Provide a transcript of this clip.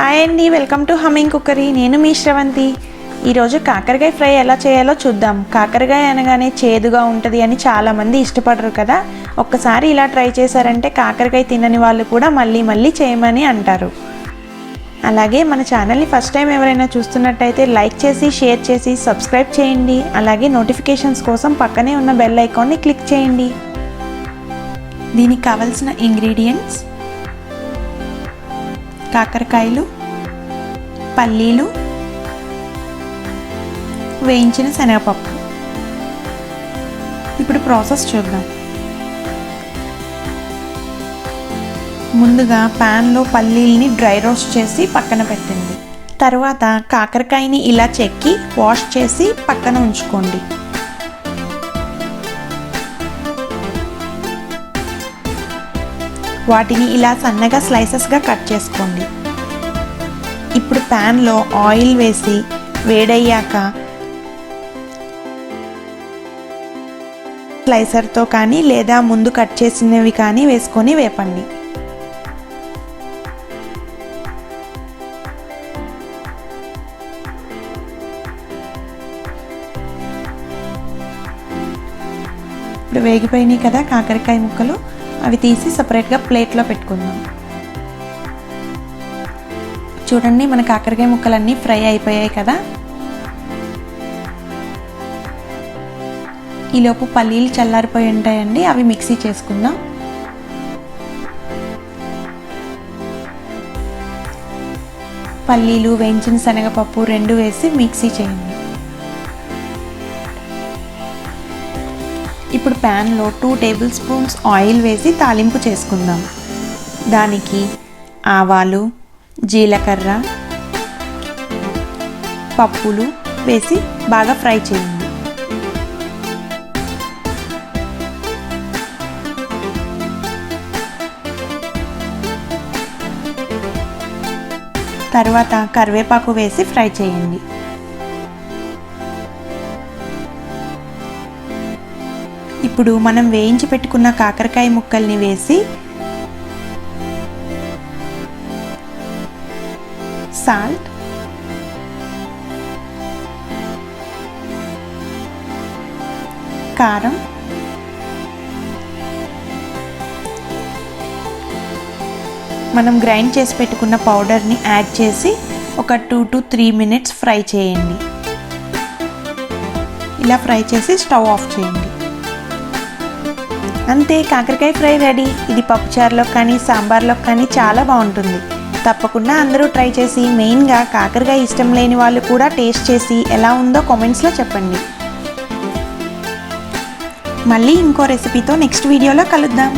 Hi అండి, welcome to humming cookery. నేను మీ శ్రవంతి. ఈరోజు కాకరకాయ ఫ్రై ఎలా చేయాలో చూద్దాం. కాకరకాయ అనగానే చేదుగా ఉంటుంది అని చాలామంది ఇష్టపడరు కదా. ఒక్కసారి ఇలా ట్రై చేశారంటే కాకరకాయ తినని వాళ్ళు కూడా మళ్ళీ మళ్ళీ చేయమని అంటారు. అలాగే మన ఛానల్ని ఫస్ట్ టైం ఎవరైనా చూస్తున్నట్టయితే లైక్ చేసి, షేర్ చేసి, సబ్స్క్రైబ్ చేయండి. అలాగే నోటిఫికేషన్స్ కోసం పక్కనే ఉన్న బెల్ ఐకాన్ని క్లిక్ చేయండి. దీనికి కావలసిన ఇంగ్రీడియంట్స్: కాకరకాయలు, పల్లీలు, వేయించిన శనగపప్పు. ఇప్పుడు ప్రాసెస్ చూద్దాం. ముందుగా ప్యాన్లో పల్లీల్ని డ్రై రోస్ట్ చేసి పక్కన పెట్టండి. తర్వాత కాకరకాయని ఇలా చెక్కి వాష్ చేసి పక్కన ఉంచుకోండి. వాటిని ఇలా సన్నగా స్లైసెస్గా కట్ చేసుకోండి. ఇప్పుడు ప్యాన్లో ఆయిల్ వేసి వేడయ్యాక స్లైసర్తో కానీ లేదా ముందు కట్ చేసినవి కానీ వేసుకొని వేపండి. ఇప్పుడు వేగిపోయినాయి కదా కాకరకాయ ముక్కలు, అవి తీసి సపరేట్గా ప్లేట్లో పెట్టుకుందాం. చూడండి, మన కాకరకాయ ముక్కలన్నీ ఫ్రై అయిపోయాయి కదా. ఈలోపు పల్లీలు చల్లారిపోయి ఉంటాయండి, అవి మిక్సీ చేసుకుందాం. పల్లీలు, వేయించిన శనగపప్పు రెండు వేసి మిక్సీ చేయండి. ఇప్పుడు ప్యాన్లో 2 టేబుల్ స్పూన్స్ ఆయిల్ వేసి తాలింపు చేసుకుందాం. దానికి ఆవాలు, జీలకర్ర, పప్పులు వేసి బాగా ఫ్రై చేయండి. తర్వాత కరివేపాకు వేసి ఫ్రై చేయండి. ఇప్పుడు మనం వేయించి పెట్టుకున్న కాకరకాయ ముక్కల్ని వేసి సాల్ట్, కారం, మనం గ్రైండ్ చేసి పెట్టుకున్న పౌడర్ని యాడ్ చేసి ఒక 2 to 3 minutes ఫ్రై చేయండి. ఇలా ఫ్రై చేసి స్టవ్ ఆఫ్ చేయండి. అంతే, కాకరకాయ ఫ్రై రెడీ. ఇది పప్పుచారులో కానీ సాంబార్లో కానీ చాలా బాగుంటుంది. తప్పకుండా అందరూ ట్రై చేసి, మెయిన్గా కాకరకాయ ఇష్టం లేని వాళ్ళు కూడా టేస్ట్ చేసి ఎలా ఉందో కామెంట్స్లో చెప్పండి. మళ్ళీ ఇంకో రెసిపీతో నెక్స్ట్ వీడియోలో కలుద్దాం.